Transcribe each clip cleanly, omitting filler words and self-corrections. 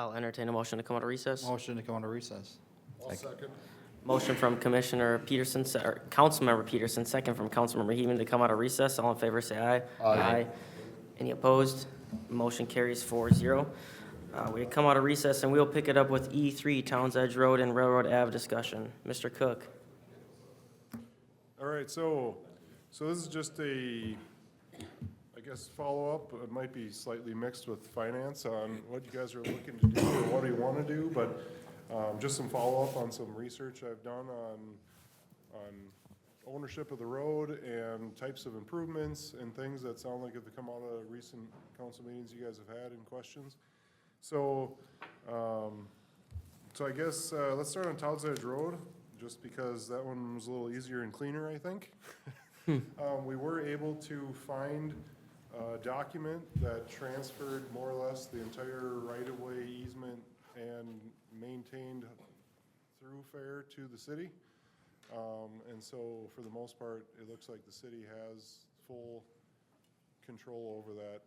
I'll entertain a motion to come out of recess. Motion to come out of recess. I'll second. Motion from Commissioner Peterson, or Councilmember Peterson, second from Councilmember Heeman to come out of recess. All in favor, say aye. Aye. Any opposed? Motion carries 4-0. We come out of recess and we'll pick it up with E3, Towns Edge Road and Railroad Ave discussion. Mr. Cook. All right, so this is just a, I guess, follow-up. It might be slightly mixed with finance on what you guys are looking to do or what you want to do, but just some follow-up on some research I've done on ownership of the road and types of improvements and things that sound like have come out of recent council meetings you guys have had and questions. So I guess let's start on Towns Edge Road, just because that one was a little easier and cleaner, I think. We were able to find a document that transferred more or less the entire right-of-way easement and maintained thoroughfare to the city. And so for the most part, it looks like the city has full control over that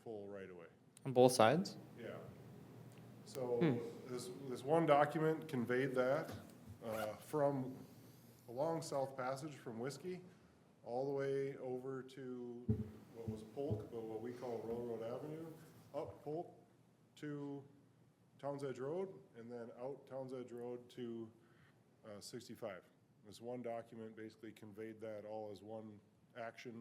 full right-of-way. On both sides? Yeah. So this one document conveyed that from along South Passage from Whiskey all the way over to what was Polk, but what we call Railroad Avenue, up Polk to Towns Edge Road, and then out Towns Edge Road to 65. This one document basically conveyed that all as one action,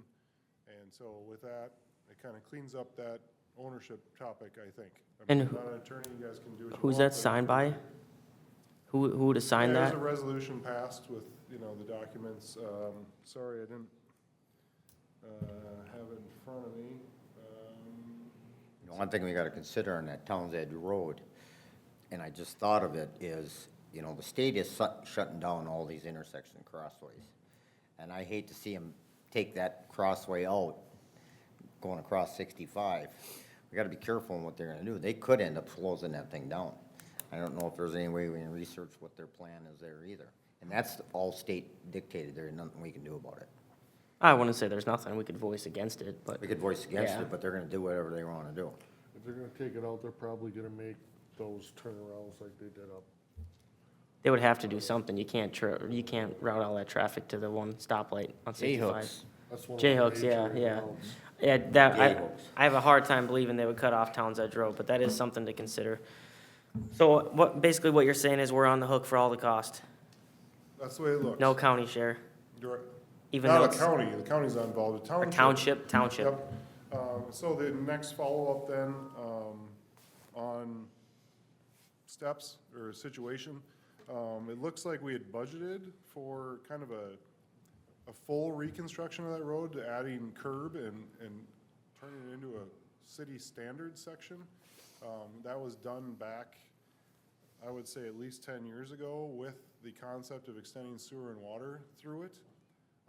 and so with that, it kind of cleans up that ownership topic, I think. And I'm not an attorney, you guys can do what you want. Who's that but- signed by? Who would have signed There's that? a resolution passed with, the documents. Sorry, I didn't have it in front of me. One thing we gotta consider on that Towns Edge Road, and I just thought of it, is, the state is shutting down all these intersection crossways. And I hate to see them take that crossway out, going across 65. We gotta be careful in what they're gonna do. They could end up closing that thing down. I don't know if there's any way we can research what their plan is there either. And that's all state dictated. There's nothing we can do about it. I wouldn't say there's nothing we could voice against it, but We could voice against Yeah. it, but they're gonna do whatever they wanna do. If they're gonna take it out, they're probably gonna make those turnarounds like they did up. they would have to do something. You can't route all that traffic to the one stoplight on 65. J-hooks. That's one of the J-hooks, yeah, major yeah. routes. Yeah, J-hooks. I have a hard time believing they would cut off Towns Edge Road, but that is something to consider. So basically what you're saying is we're on the hook for all the cost, That's the way it looks. no county share, You're- even though Not a it's county, the county's not involved, the a township. township. Yep. So the next follow-up then, on steps or situation, it looks like we had budgeted for kind of a full reconstruction of that road, to adding curb and turning it into a city standard section. That was done back, I would say, at least 10 years ago with the concept of extending sewer and water through it.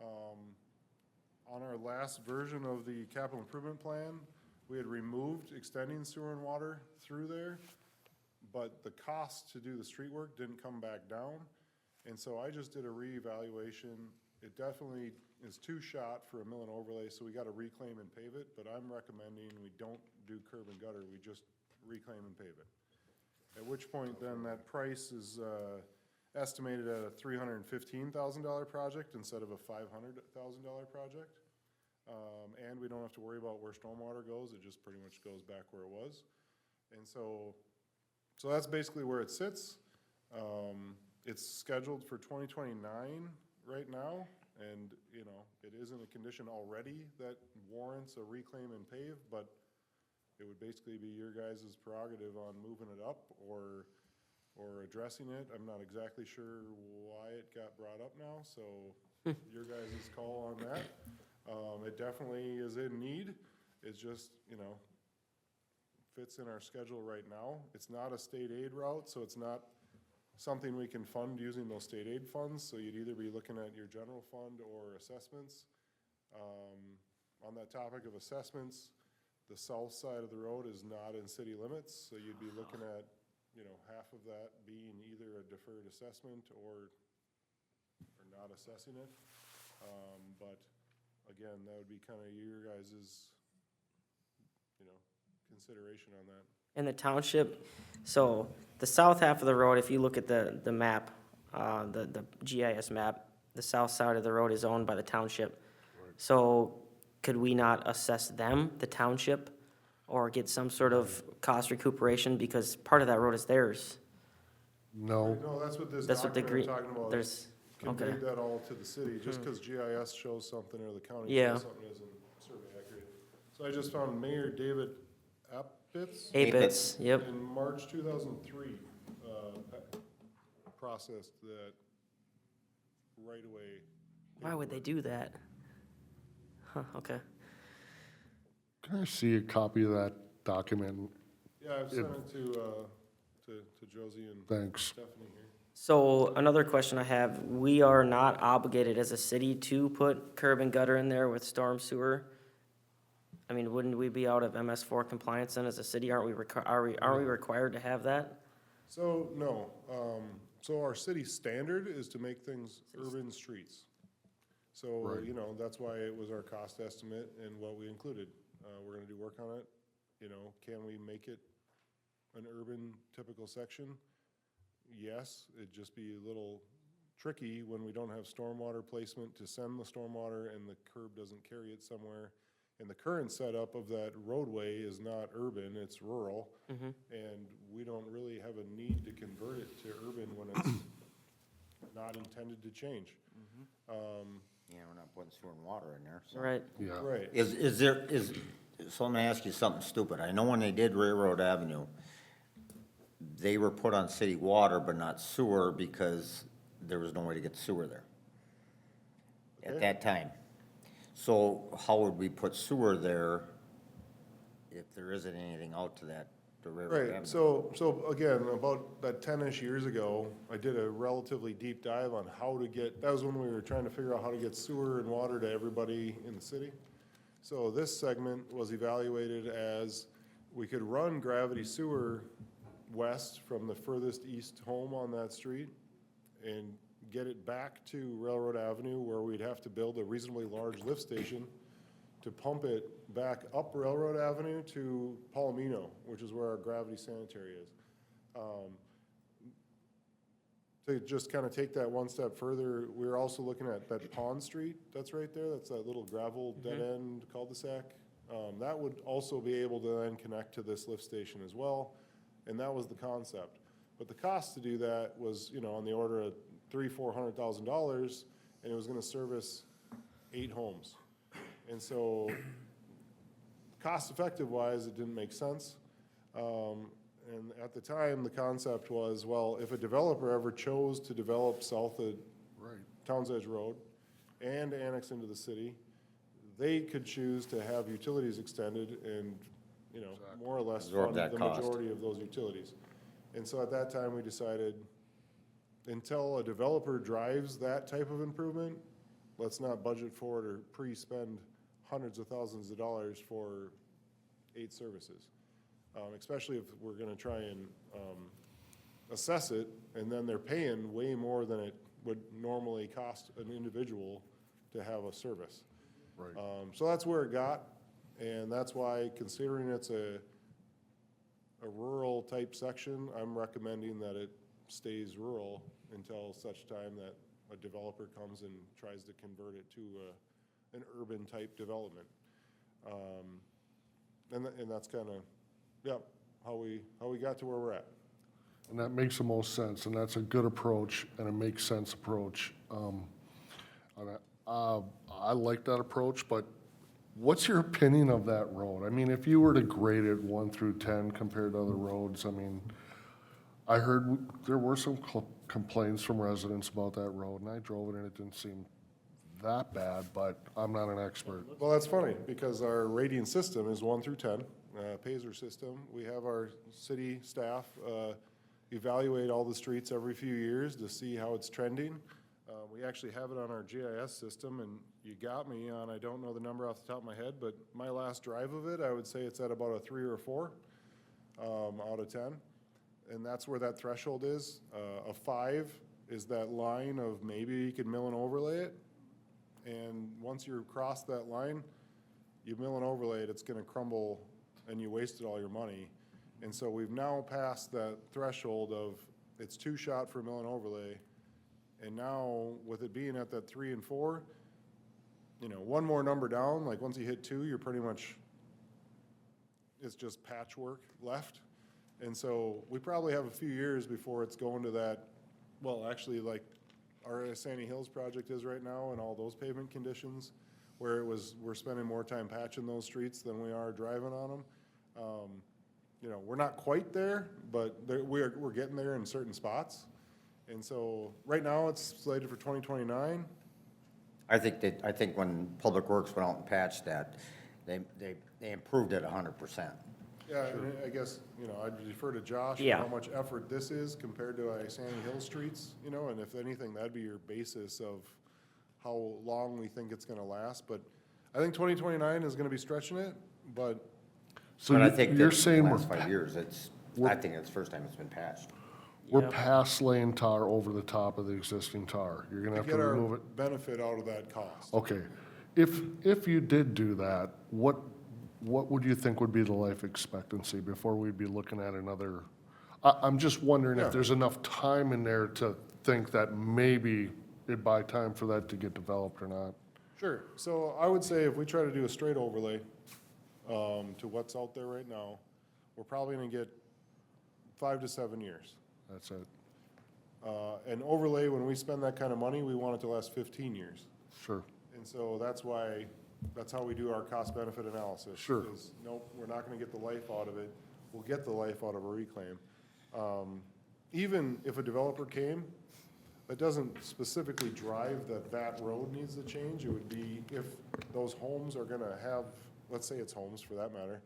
On our last version of the capital improvement plan, we had removed extending sewer and water through there, but the cost to do the street work didn't come back down. And so I just did a reevaluation. It definitely is too shot for a mill and overlay, so we gotta reclaim and pave it, but I'm recommending we don't do curb and gutter, we just reclaim and pave it. At which point then that price is, estimated at a $315,000 project instead of a $500,000 project. And we don't have to worry about where stormwater goes, it just pretty much goes back where it was. And so that's basically where it sits. It's scheduled for 2029 right now, and, it is in a condition already that warrants a reclaim and pave, but it would basically be your guys' prerogative on moving it up or addressing it. I'm not exactly sure why it got brought up now, so your guys' call on that. It definitely is in need. It's just, fits in our schedule right now. It's not a state aid route, so it's not something we can fund using those state aid funds, so you'd either be looking at your general fund or assessments. On that topic of assessments, the south side of the road is not in city limits, so you'd be looking at, half of that being either a deferred assessment or not assessing it. But again, that would be kind of your guys' consideration on that. In the township, so the south half of the road, if you look at the map, the GIS map, the south side of the road is owned by the township. So could we not assess them, the township, or get some sort of cost recuperation because part of that road is theirs? No, No, that's what this That's what the document green, we're talking about. there's, okay. Conveyed that all to the city, just because GIS shows something or the county Yeah. shows something isn't survey accurate. So I just found Mayor David Apitz A-bits, yep. in March 2003, processed that right away. Why would they do that? Huh, okay. can I see a copy of that document? Yeah, I've sent it to Josie and Thanks. Stephanie here. So another question I have, we are not obligated as a city to put curb and gutter in there with storm sewer? I mean, wouldn't we be out of MS4 compliance then as a city? Aren't we required to have that? So, no, so our city standard is to make things urban streets. So, Right. you know, that's why it was our cost estimate and what we included. We're gonna do work on it, you know, can we make it an urban typical section? Yes, it'd just be a little tricky when we don't have stormwater placement to send the stormwater and the curb doesn't carry it somewhere. And the current setup of that roadway is not urban, it's rural. And we don't really have a need to convert it to urban when it's not intended to change. Yeah, we're not putting sewer and water in there, so. Right, Yeah. Right, So I'm gonna ask you something stupid. I know when they did Railroad Avenue, they were put on city water but not sewer because there was no way to get sewer there at Okay. that time. So how would we put sewer there if there isn't anything out to that, to Railroad Avenue? right, so again, about that 10-ish years ago, I did a relatively deep dive on how to get, that was when we were trying to figure out how to get sewer and water to everybody in the city. So this segment was evaluated as, we could run gravity sewer west from the furthest east home on that street and get it back to Railroad Avenue where we'd have to build a reasonably large lift station to pump it back up Railroad Avenue to Palomino, which is where our gravity sanitary is. To just kind of take that one step further, we were also looking at that Pond Street that's right there, that's that little gravel dead-end cul-de-sac. That would also be able to then connect to this lift station as well, and that was the concept. But the cost to do that was, you know, on the order of $300,000-$400,000, and it was gonna service 8 homes. And so, cost-effective wise, it didn't make sense. And at the time, the concept was, well, if a developer ever chose to develop south of Right. Towns Edge Road and annex into the city, they could choose to have utilities extended and, you know, more or less Absorb fund that the cost. majority of those utilities. And so at that time, we decided, until a developer drives that type of improvement, let's not budget for it or pre-spend hundreds of thousands of dollars for 8 services. Especially if we're gonna try and, assess it, and then they're paying way more than it would normally cost an individual to have a service. Right. So that's where it got, and that's why, considering it's a rural type section, I'm recommending that it stays rural until such time that a developer comes and tries to convert it to an urban type development. And that's kind of, yeah, how we got to where we're at. And that makes the most sense, and that's a good approach and a makes sense approach. I like that approach, but what's your opinion of that road? I mean, if you were to grade it 1 through 10 compared to other roads, I mean, I heard there were some complaints from residents about that road, and I drove it and it didn't seem that bad, but I'm not an expert. Well, that's funny, because our rating system is 1 through 10, Pazer system. We have our city staff evaluate all the streets every few years to see how it's trending. We actually have it on our GIS system, and you got me on, I don't know the number off the top of my head, but my last drive of it, I would say it's at about a 3 or a 4 out of 10. And that's where that threshold is. A 5 is that line of maybe you could mill and overlay it. And once you cross that line, you mill and overlay it, it's gonna crumble and you wasted all your money. And so we've now passed that threshold of, it's 2-shot for mill and overlay. And now, with it being at that 3 and 4, you know, one more number down, like once you hit 2, you're pretty much, it's just patchwork left. And so we probably have a few years before it's going to that, well, actually, like our Sandy Hills project is right now and all those pavement conditions, where it was, we're spending more time patching those streets than we are driving on them. You know, we're not quite there, but we're getting there in certain spots. And so, right now, it's slated for 2029. I think when Public Works went out and patched that, they improved it 100%. Yeah, and I guess, you know, I'd defer to Josh on Yeah. how much effort this is compared to Sandy Hill streets, you know, and if anything, that'd be your basis of how long we think it's gonna last, but I think 2029 is gonna be stretching it, but So But I think you're that saying the we're, last 5 years, I think it's the first time it's been patched. we're Yep. past laying tar over the top of the existing tar. You're gonna to have to get our remove it. benefit out of that cost. Okay. If you did do that, what would you think would be the life expectancy before we'd be looking at another? I'm just wondering Yeah. if there's enough time in there to think that maybe it'd buy time for that to get developed or not. Sure, so I would say if we try to do a straight overlay, to what's out there right now, we're probably gonna get 5 to 7 years. That's it. And overlay, when we spend that kind of money, we want it to last 15 years. Sure. And so that's why, that's how we do our cost benefit analysis. Sure. Is, nope, we're not gonna get the life out of it, we'll get the life out of a reclaim. Even if a developer came, that doesn't specifically drive that road needs to change, it would be if those homes are gonna have, let's say it's homes for that matter,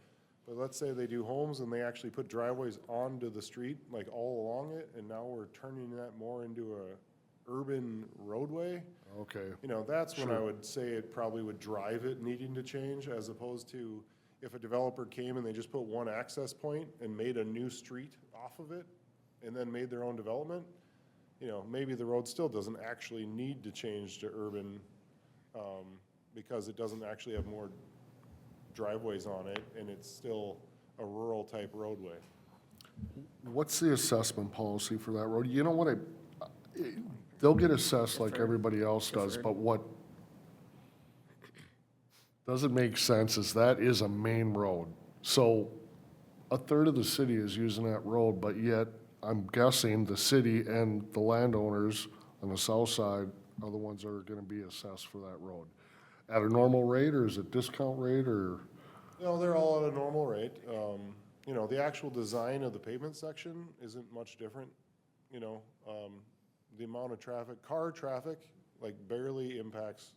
but let's say they do homes and they actually put driveways onto the street, like all along it, and now we're turning that more into a urban roadway. Okay. You know, that's when I Sure. would say it probably would drive it needing to change, as opposed to if a developer came and they just put one access point and made a new street off of it, and then made their own development, you know, maybe the road still doesn't actually need to change to urban, because it doesn't actually have more driveways on it, and it's still a rural type roadway. What's the assessment policy for that road? You know what, they'll get assessed like everybody else does, but what doesn't make sense is that is a main road. So a third of the city is using that road, but yet I'm guessing the city and the landowners on the south side are the ones that are gonna be assessed for that road. At a normal rate, or is it discount rate, or? No, they're all at a normal rate. You know, the actual design of the pavement section isn't much different, you know. The amount of traffic, car traffic, like barely impacts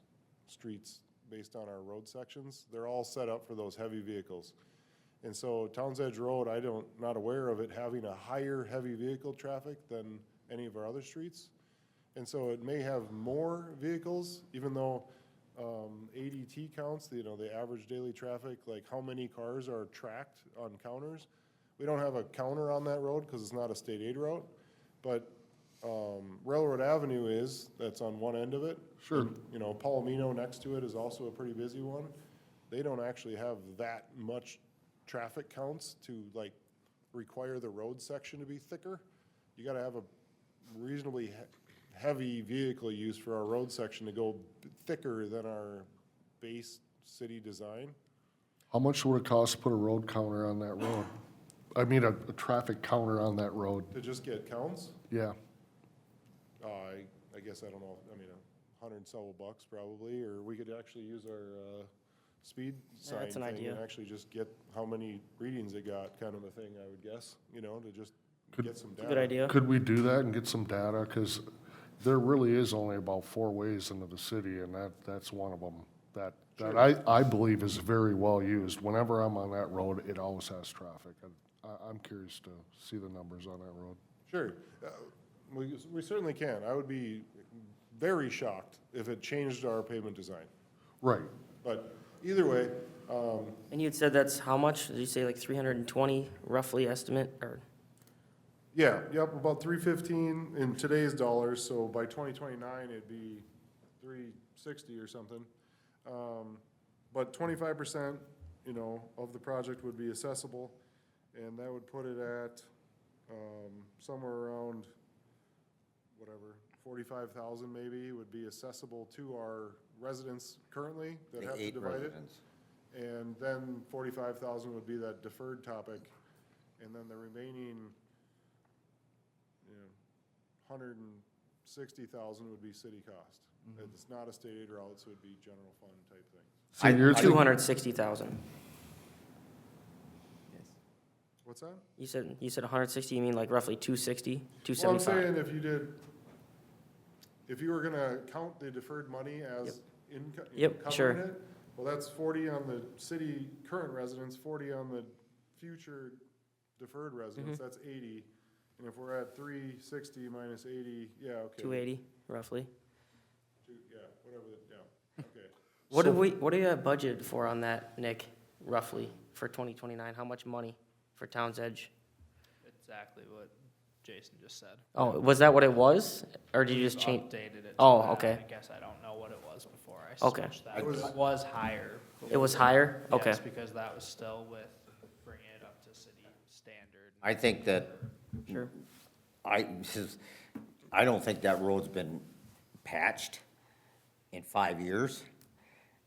streets based on our road sections. They're all set up for those heavy vehicles. And so Towns Edge Road, not aware of it having a higher heavy vehicle traffic than any of our other streets. And so it may have more vehicles, even though ADT counts, you know, the average daily traffic, like how many cars are tracked on counters. We don't have a counter on that road because it's not a state aid route, but Railroad Avenue that's on one end of it. Sure. And, you know, Palomino next to it is also a pretty busy one. They don't actually have that much traffic counts to like require the road section to be thicker. You gotta have a reasonably heavy vehicle use for our road section to go thicker than our base city design. How much would it cost to put a road counter on that road? I mean, a traffic counter on that road, To just get counts, yeah. I guess, I don't know, I mean, $100 and several bucks probably, or we could actually use our speed sign that's an thing idea. and actually just get how many readings it got, kind of a thing, I would guess, you know, to just get some data. Good idea. Could we do that and get some data? Because there really is only about 4 ways into the city, and that's one of them that I believe is very well used. Whenever I'm on that road, it always has traffic. I'm curious to see the numbers on that road. Sure, we certainly can. I would be very shocked if it changed our pavement design. Right. But either way, And you had said that's how much? Did you say like 320 roughly estimate, or? yeah, yep, about 315 in today's dollars, so by 2029, it'd be 360 or something. But 25%, you know, of the project would be accessible. And that would put it at, somewhere around, whatever, 45,000 maybe would be accessible to our residents currently that The have to 8 divide it. residents. And then 45,000 would be that deferred topic, and then the remaining, 160,000 would be city cost. It's not a state aid route, so it'd be general fund type thing. So you're Two thinking, hundred sixty thousand. What's that? You said 160, you mean like roughly 260, Well, I'm 275? saying if you were gonna count the deferred money as income, Yep, sure. covering it, well, that's 40 on the city current residents, 40 on the future deferred Mm-hmm. residents, that's 80. And if we're at 360 minus 80, yeah, okay. 280, roughly. Yeah, whatever, yeah, okay. What do you have budgeted for on that, Nick, roughly, for 2029? How much money for Towns Edge? Exactly what Jason just said. Oh, was that what it was? Or did you just change? Updated it. to Oh, that. okay. I guess I don't know what it was before I Okay. switched that. It was- It was higher. It was higher? Okay. Yes, because that was still with bringing it up to city standard. I think that, Sure. I don't think that road's been patched in 5 years.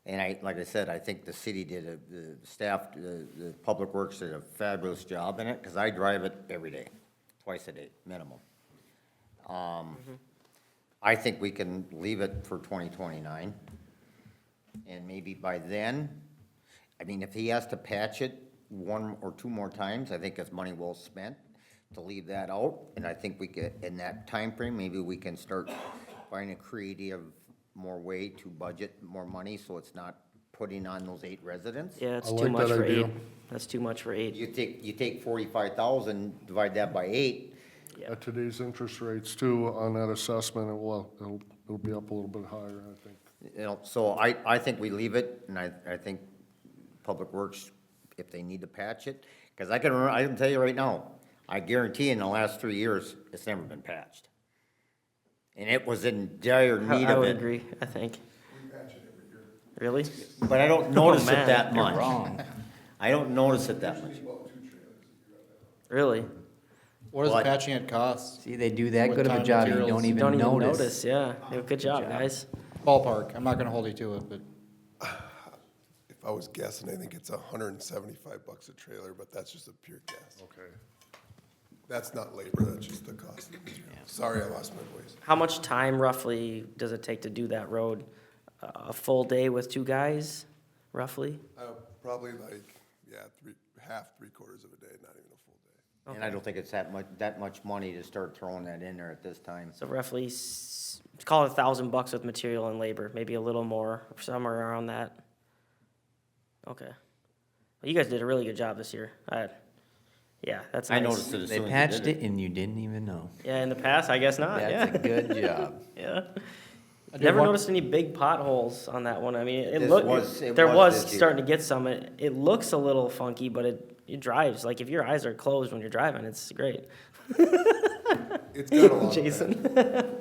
And like I said, I think the city the staff, the public works did a fabulous job in it, because I drive it every day, twice a day, minimum. I think we can leave it for 2029. And maybe by then, I mean, if he has to patch it 1 or 2 more times, I think it's money well spent to leave that out. And I think we could, in that time frame, maybe we can start finding a creative more way to budget more money, so it's not putting on those 8 residents. Yeah, it's I too like much that for idea. 8. That's too much for 8. You take 45,000, divide that by 8, Yeah. at today's interest rates too, on that assessment, it'll be up a little bit higher, I think. you know, so I think we leave it, and I think Public Works, if they need to patch it, because I can tell you right now, I guarantee in the last 3 years, it's never been patched. And it was in dire need I of would it, agree, I think. Really? but I don't notice it man, that you're much. I don't notice it that much. Really? What does But- patching it cost? See, they do that With good of a time job, you materials. don't even Don't even notice. notice, yeah. Good job, guys. Ballpark, I'm not gonna hold you to it, but If I was guessing, I think it's $175 a trailer, but that's just a pure guess. Okay. That's not labor, that's just the cost of the material. Sorry, I lost my voice. How much time roughly does it take to do that road? A full day with 2 guys, roughly? Probably like, yeah, three-quarters of a day, not even a full day. And I don't think it's that much money to start throwing that in there at this time. So roughly, call it $1,000 with material and labor, maybe a little more, somewhere around that. Okay. Well, you guys did a really good job this year. Yeah, that's nice. I noticed it as They soon as patched you did it and you didn't even know. Yeah, in the past, I guess not, That's a yeah. good job. Yeah. did Never one- noticed any big potholes on that one. I mean, it This looked, was there was this year. starting to get some. It looks a little funky, but it drives. Like, if your eyes are closed when you're driving, it's great. It's got a lot of Jason.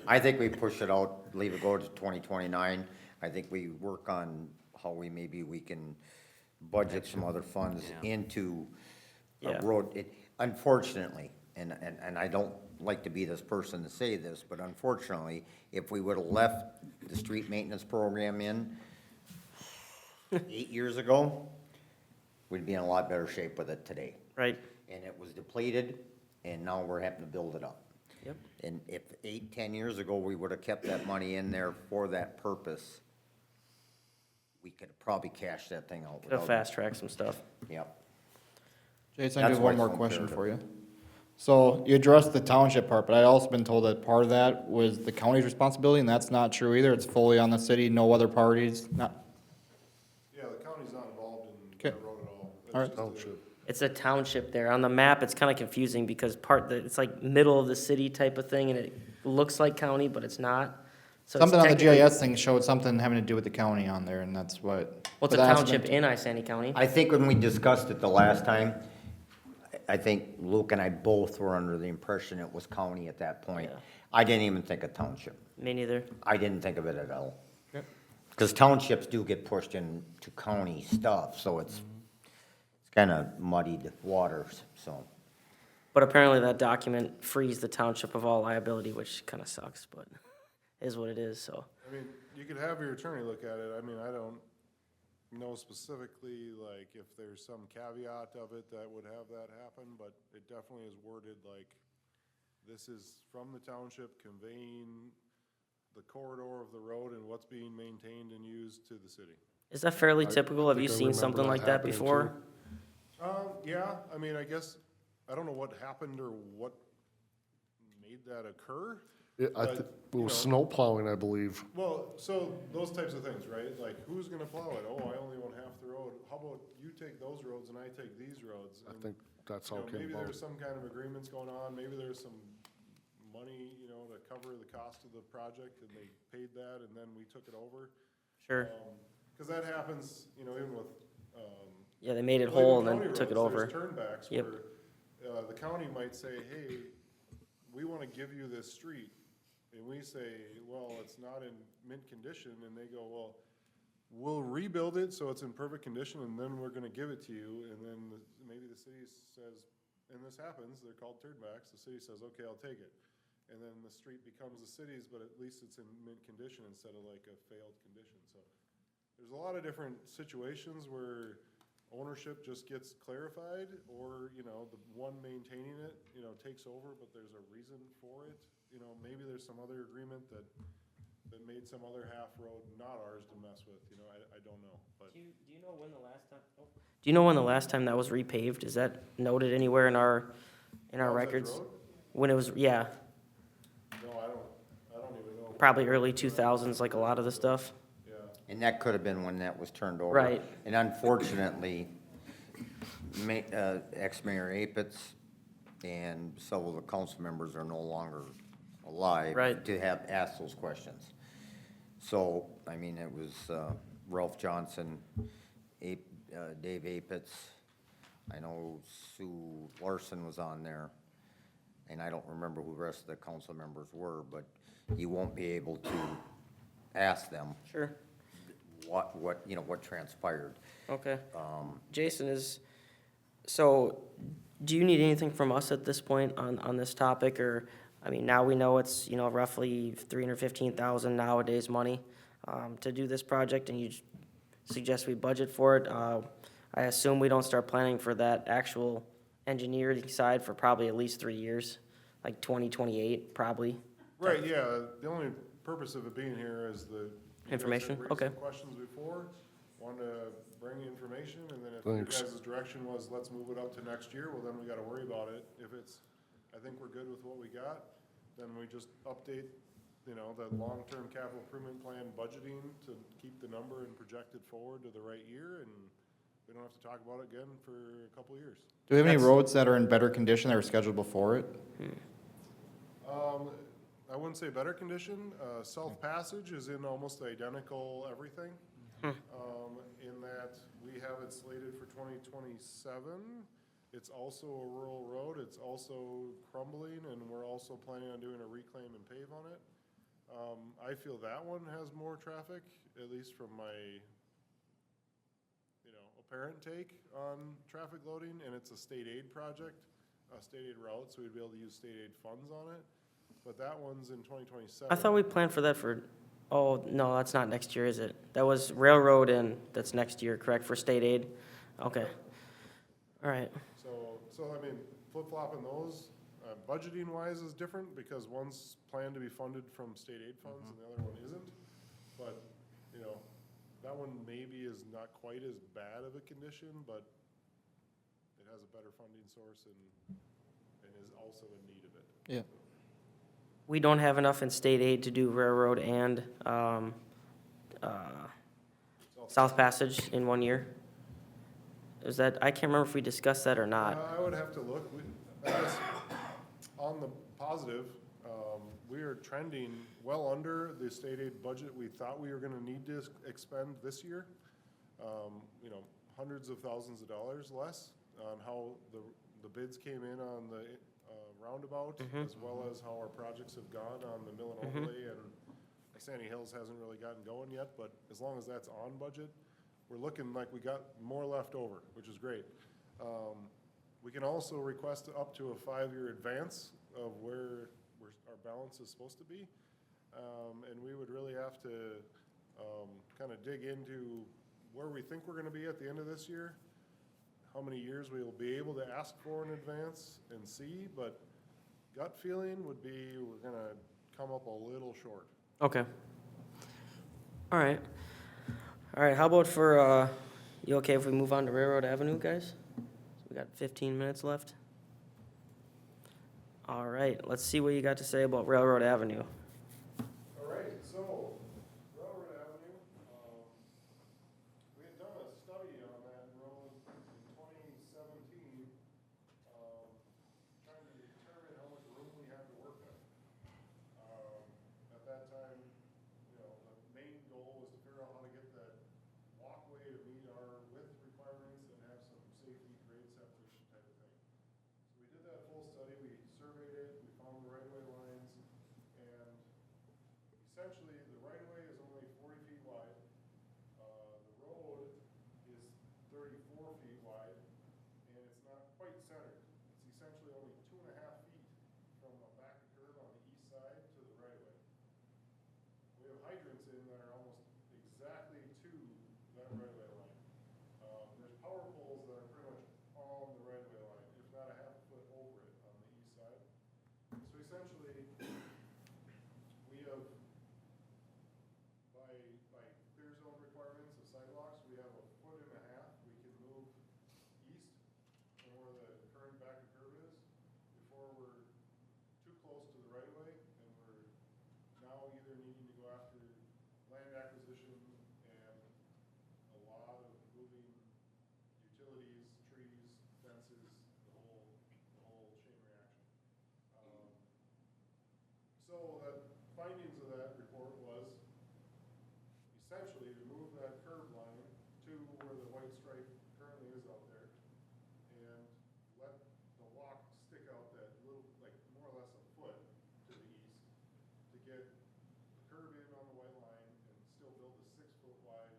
I think we push it out, leave it go to 2029. I think we work on how maybe we can budget some other funds into Yeah. a road. Unfortunately, and I don't like to be this person to say this, but unfortunately, if we would've left the street maintenance program in 8 years ago, we'd be in a lot better shape with it today. Right. And it was depleted, and now we're having to build it up. Yep. And if 8, 10 years ago, we would have kept that money in there for that purpose, we could have probably cashed that thing out. Gotta without- fast track some stuff. Yep. Jason, I That's do why have one it's more so question for you. imperative. So you addressed the township part, but I'd also been told that part of that was the county's responsibility, and that's not true either. It's fully on the city, no other parties, not, Yeah, the county's not involved in Okay. the road at all. That's All right. just a- Township. It's a township there. On the map, it's kinda confusing because it's like middle of the city type of thing, and it looks like county, but it's not. So it's something on the technically- GIS thing showed something having to do with the county on there, and that's what. What's a but that's been- township in Isani County? I think when we discussed it the last time, I think Luke and I both were under the impression it was county at that point. Yeah. I didn't even think of township. Me neither. I didn't think of it at all. Yep. Because townships do get pushed into county stuff, so it's kinda muddied waters, so. But apparently that document frees the township of all liability, which kinda sucks, but is what it is, so. I mean, you could have your attorney look at it, I mean, I don't know specifically, like, if there's some caveat of it that would have that happen, but it definitely is worded like, this is from the township conveying the corridor of the road and what's being maintained and used to the city. Is that fairly typical? Have you think I seen remember something that like that happening, before? Yeah, I mean, I guess, I don't know what happened or what made that occur. It But, it you was know- snow plowing, I believe. Well, so those types of things, right? Like, who's gonna plow it? Oh, I only own half the road. How about you take those roads and I take these roads? I And, think that's you how know, it came maybe about. there's some kind of agreements going on, maybe there's some money, you know, to cover the cost of the project, and they paid that, and then we took it over. Sure. Cause that happens, you know, even with, Yeah, they made it well, even whole and then county took it roads, over. there's turnbacks Yep. where, the county might say, hey, we wanna give you this street. And we say, well, it's not in mint condition, and they go, well, we'll rebuild it so it's in perfect condition, and then we're gonna give it to you, and then maybe the city says, and this happens, they're called turnbacks, the city says, okay, I'll take it. And then the street becomes the city's, but at least it's in mint condition instead of like a failed condition, so. There's a lot of different situations where ownership just gets clarified, or, you know, the one maintaining it, you know, takes over, but there's a reason for it. You know, maybe there's some other agreement that made some other half road not ours to mess with, you know, I don't know, but. Do you know when the last time? Do you know when the last time that was repaved? Is that noted anywhere in our How's that records? road? When it was, yeah, No, I don't even know. probably early 2000s, like a lot of the stuff. Yeah, And that could have been when that was turned over. Right. And unfortunately, ex-mayor Apitz and several of the council members are no longer alive. Right. To have asked those questions. So, I mean, it was Ralph Johnson, Dave Apitz, I know Sue Larson was on there, and I don't remember who the rest of the council members were, but you won't be able to ask them Sure. what transpired. Okay. Jason so do you need anything from us at this point on this topic, or, I mean, now we know it's, you know, roughly 315,000 nowadays money, to do this project, and you suggest we budget for it. I assume we don't start planning for that actual engineering side for probably at least 3 years, like 2028, probably. right, yeah, the only purpose of it being here is the. you guys Information, had raised okay. some questions before, wanted to bring information, and then if Thanks. your guys' direction was, let's move it up to next year, well, then we gotta worry about it. If it's, I think we're good with what we got, then we just update, you know, the long-term capital improvement plan budgeting to keep the number and project it forward to the right year, and we don't have to talk about it again for a couple of years. Do we have any That's- roads that are in better condition that were scheduled before it? I wouldn't say better condition, South Passage is in almost identical everything. In that we have it slated for 2027. It's also a rural road, it's also crumbling, and we're also planning on doing a reclaim and pave on it. I feel that one has more traffic, at least from my, you know, apparent take on traffic loading, and it's a state aid project, a state aid route, so we'd be able to use state aid funds on it. But that one's in 2027. I thought we planned for that for, oh, no, that's not next year, is it? That was railroad and that's next year, correct, for state aid? Okay. All right. So I mean, flip-flopping those, budgeting wise is different because one's planned to be funded from state aid funds and the other one isn't. But, you know, that one maybe is not quite as bad of a condition, but it has a better funding source and is also in need of it. Yeah. We don't have enough in state aid to do railroad and, South Passage in 1 year? Is that, I can't remember if we discussed that or not. I would have to look. I guess on the positive, we are trending well under the state aid budget we thought we were gonna need to expend this year. You know, hundreds of thousands of dollars less on how the bids came in on the roundabout, as well as how our projects have gone on the mill and overlay, and Sandy Hills hasn't really gotten going yet, but as long as that's on budget, we're looking like we got more left over, which is great. We can also request up to a 5-year advance of where our balance is supposed to be. And we would really have to kind of dig into where we think we're gonna be at the end of this year, how many years we will be able to ask for in advance and see, but gut feeling would be we're gonna come up a little short. Okay. All right. All right, how about for, you okay if we move on to Railroad Avenue, guys? We got 15 minutes left. All right, let's see what you got to say about Railroad Avenue. All right, so Railroad Avenue, we had done a study on that road in 2017, trying to determine how much room we had to work with. At that time, you know, the main goal was to figure out how to get that walkway to meet our width requirements and have some safety grade separation type of thing. So we did that full study, we surveyed it, we found the right-of-way lines, and essentially, the right-of-way is only 40 feet wide. The road is 34 feet wide, and it's not quite centered. It's essentially only 2.5 feet from a back curve on the east side to the right-of-way. We have hydrants in that are almost exactly to that right-of-way line. There's power poles that are pretty much on the right-of-way line, if not a half foot over it on the east side. So essentially, we have, by clear zone requirements of sidewalks, we have 1.5 feet we can move east from where the current back of curve is before we're too close to the right-of-way, and we're now either needing to go after land acquisition and a lot of moving utilities, trees, fences, the whole chain reaction. So the findings of that report was essentially to move that curb line to where the white stripe currently is out there and let the walk stick out that little, like more or less a foot to the east to get the curb in on the white line and still build a 6-foot wide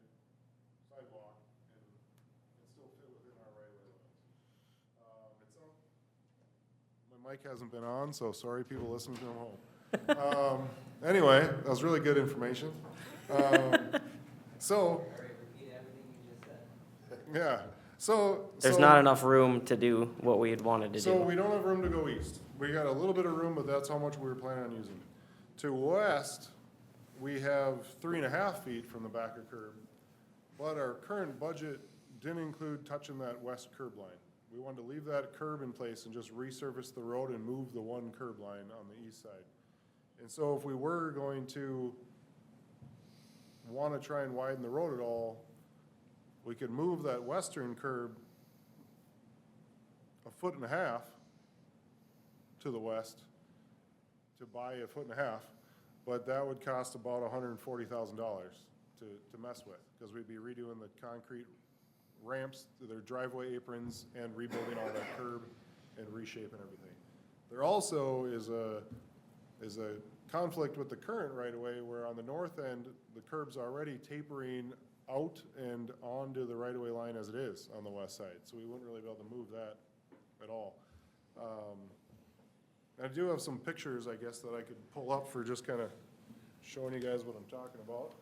sidewalk and still fit within our right-of-way limits. My mic hasn't been on, so sorry people listening from home. Anyway, that was really good information. So, yeah, so. There's not enough room to do what we had wanted to So do. we don't have room to go east. We got a little bit of room, but that's how much we were planning on using. To west, we have 3.5 feet from the back of curb, but our current budget didn't include touching that west curb line. We wanted to leave that curb in place and just resurface the road and move the one curb line on the east side. And so if we were going to want to try and widen the road at all, we could move that western curb 1.5 feet to the west to buy 1.5 feet, but that would cost about $140,000 to mess with, because we'd be redoing the concrete ramps, their driveway aprons, and rebuilding all that curb and reshaping everything. There also is a conflict with the current right-of-way, where on the north end, the curb's already tapering out and onto the right-of-way line as it is on the west side, so we wouldn't really be able to move that at all. I do have some pictures, I guess, that I could pull up for just kind of showing you guys what I'm talking about.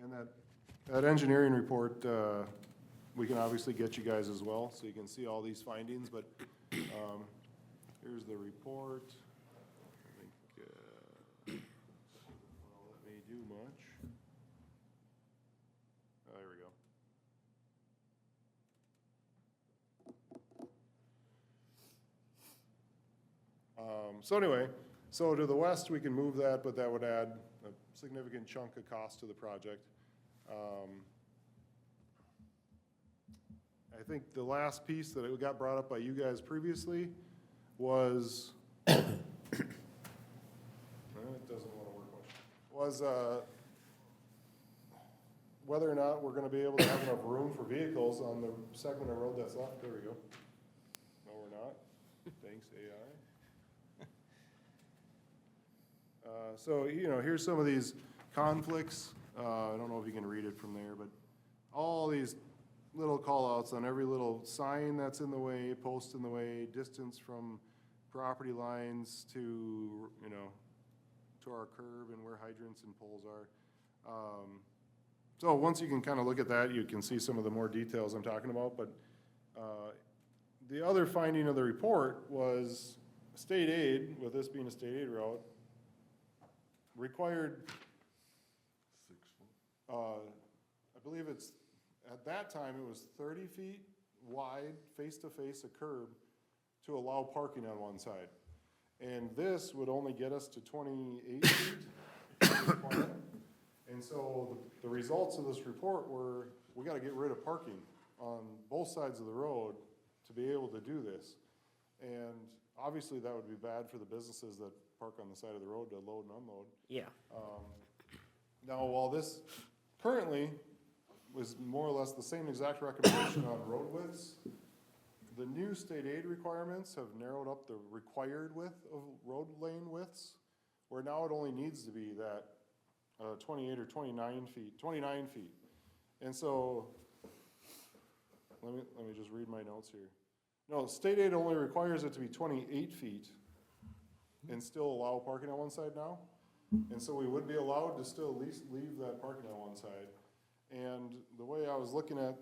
And that engineering report, we can obviously get you guys as well, so you can see all these findings, but here's the report. I think, won't let me do much. Oh, there we go. So anyway, so to the west, we can move that, but that would add a significant chunk of cost to the project. I think the last piece that got brought up by you guys previously was, it doesn't want to work much, was whether or not we're gonna be able to have enough room for vehicles on the segment of road that's left. There we go. No, we're not. Thanks, AI. So, you know, here's some of these conflicts. I don't know if you can read it from there, but all these little call-outs on every little sign that's in the way, post in the way, distance from property lines to, you know, to our curb and where hydrants and poles are. So once you can kind of look at that, you can see some of the more details I'm talking about, but the other finding of the report was state aid, with this being a state aid route, required, I believe it's, at that time, it was 30 feet wide, face-to-face a curb, to allow parking on one side. And this would only get us to 28 feet. And so the results of this report were, we gotta get rid of parking on both sides of the road to be able to do this. And obviously, that would be bad for the businesses that park on the side of the road to load and unload. Yeah, Now, while this currently was more or less the same exact recommendation on road widths, the new state aid requirements have narrowed up the required width of road lane widths, where now it only needs to be that 28 or 29 feet. And so, let me just read my notes here. No, state aid only requires it to be 28 feet and still allow parking on one side now. And so we would be allowed to still at least leave that parking on one side. And the way I was looking at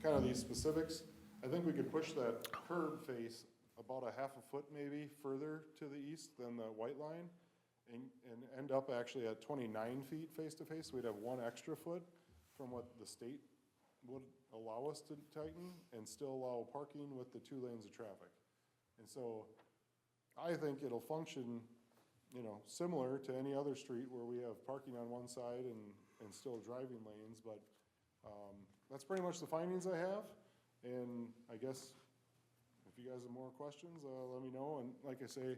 kind of these specifics, I think we could push that curb face about a half a foot maybe further to the east than the white line and end up actually at 29 feet face to face. We'd have one extra foot from what the state would allow us to tighten and still allow parking with the 2 lanes of traffic. And so I think it'll function, you know, similar to any other street where we have parking on one side and still driving lanes, but that's pretty much the findings I have. And I guess if you guys have more questions, let me know. And like I say,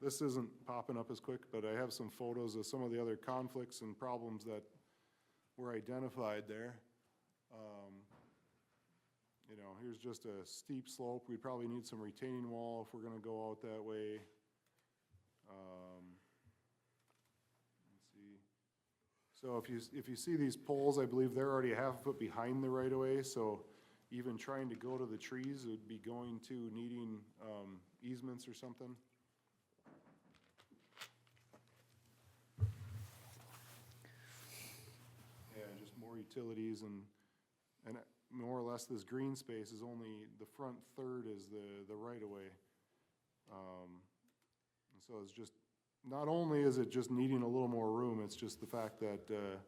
this isn't popping up as quick, but I have some photos of some of the other conflicts and problems that were identified there. You know, here's just a steep slope. We probably need some retaining wall if we're gonna go out that way. Let's see. So if you see these poles, I believe they're already a half a foot behind the right of way, so even trying to go to the trees would be going to needing easements or something. Yeah, just more utilities and more or less this green space is only, the front third is the right of way. And so it's just, not only is it just needing a little more room, it's just the fact that there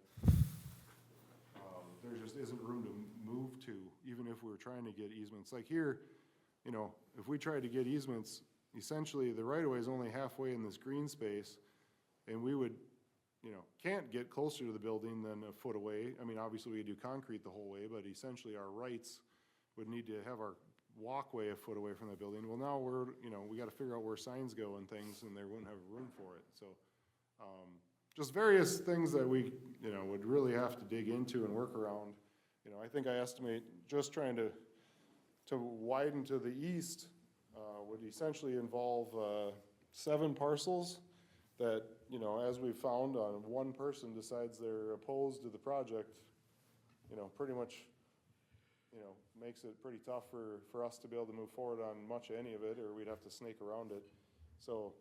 just isn't room to move to, even if we're trying to get easements. Like here, you know, if we tried to get easements, essentially the right of way is only halfway in this green space, and we would, you know, can't get closer to the building than a foot away. I mean, obviously we do concrete the whole way, but essentially our rights would need to have our walkway a foot away from the building. Well, now we're, you know, we gotta figure out where signs go and things, and they wouldn't have room for it, so. Just various things that we, you know, would really have to dig into and work around. You know, I think I estimate just trying to widen to the east would essentially involve 7 parcels that, you know, as we found, one person decides they're opposed to the project, you know, pretty much, you know, makes it pretty tough for us to be able to move forward on much of any of it, or we'd have to snake around it. So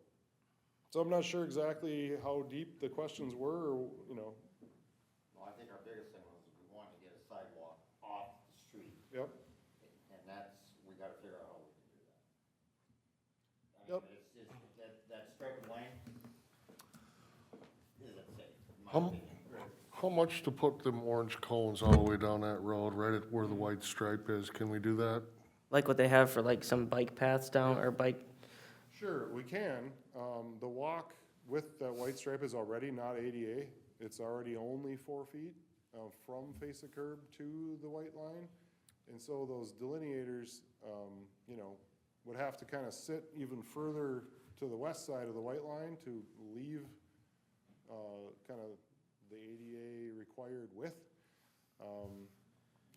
I'm not sure exactly how deep the questions were, or, you know. Well, I think our biggest thing was we wanted to get a sidewalk off the street, Yep. and that's, we gotta figure out how we can do that. I Yep. mean, it's that strip of lane isn't safe, in my How, opinion. how much to put them orange cones all the way down that road, right at where the white stripe is? Can we do that? like what they have for like some bike paths down, or bike, Sure, we can. The walk with that white stripe is already not ADA. It's already only 4 feet from face of curb to the white line. And so those delineators, you know, would have to kind of sit even further to the west side of the white line to leave kind of the ADA required width.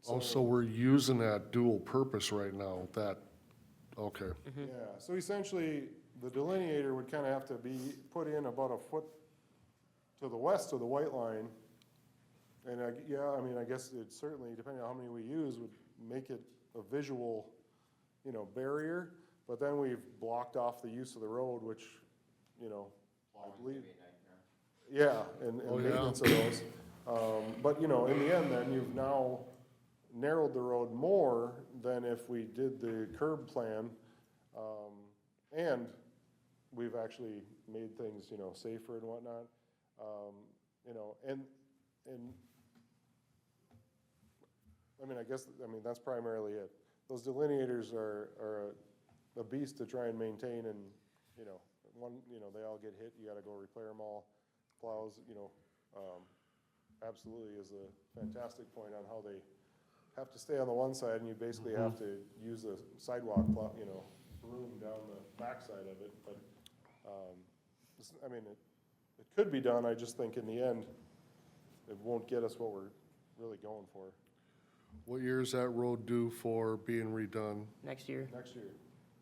Also, we're using that dual purpose right now, that, okay. Yeah, so essentially, the delineator would kind of have to be put in about a foot to the west of the white line And yeah, I mean, I guess it certainly, depending on how many we use, would make it a visual, you know, barrier. But then we've blocked off the use of the road, which, you know, I believe. Yeah, and Oh, yeah. maintenance of those. But, you know, in the end, then you've now narrowed the road more than if we did the curb plan. And we've actually made things, you know, safer and whatnot. You know, and I mean, that's primarily it. Those delineators are a beast to try and maintain, and, you know, they all get hit, you gotta go repair them all. Plows, you know, absolutely is a fantastic point on how they have to stay on the one side, and you basically have to use the sidewalk plow, you know, broom down the backside of it, but, I mean, it could be done, I just think in the end, it won't get us what we're really going for What year is that road due for being redone Next year. next year.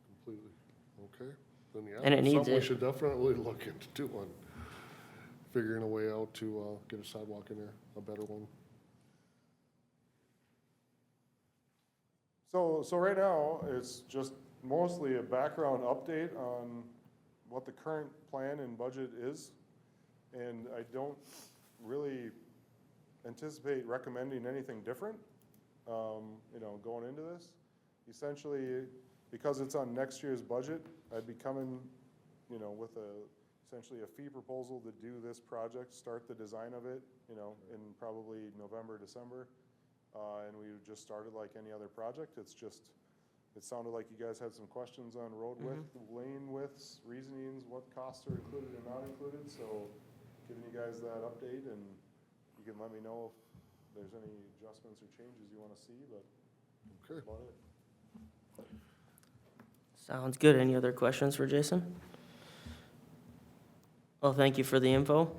completely? Okay, then yeah. And it needs something we it. should definitely look into doing. Figuring a way out to, get a sidewalk in there, a better one. So right now, it's just mostly a background update on what the current plan and budget is. And I don't really anticipate recommending anything different, you know, going into this. Essentially, because it's on next year's budget, I'd be coming, you know, with essentially a fee proposal to do this project, start the design of it, you know, in probably November, December. And we would just start it like any other project. It's just, it sounded like you guys had some questions on road width, lane widths, reasonings, what costs are included and not included. So giving you guys that update, and you can let me know if there's any adjustments or changes you want to see, but Okay. that's about it. Sounds good. Any other questions for Jason? Well, thank you for the info.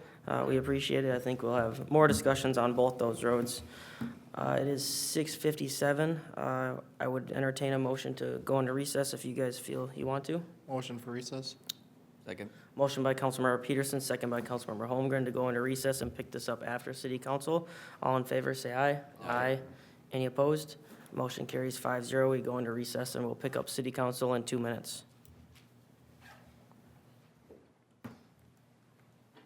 We appreciate it. I think we'll have more discussions on both those roads. It is 6:57. I would entertain a motion to go into recess if you guys feel you want to. Motion for recess? Second. Motion by Councilmember Peterson, second by Councilmember Holmgren to go into recess and pick this up after city council. All in favor, say aye. Aye. Any opposed? Motion carries 5-0. We go into recess and we'll pick up city council in 2 minutes.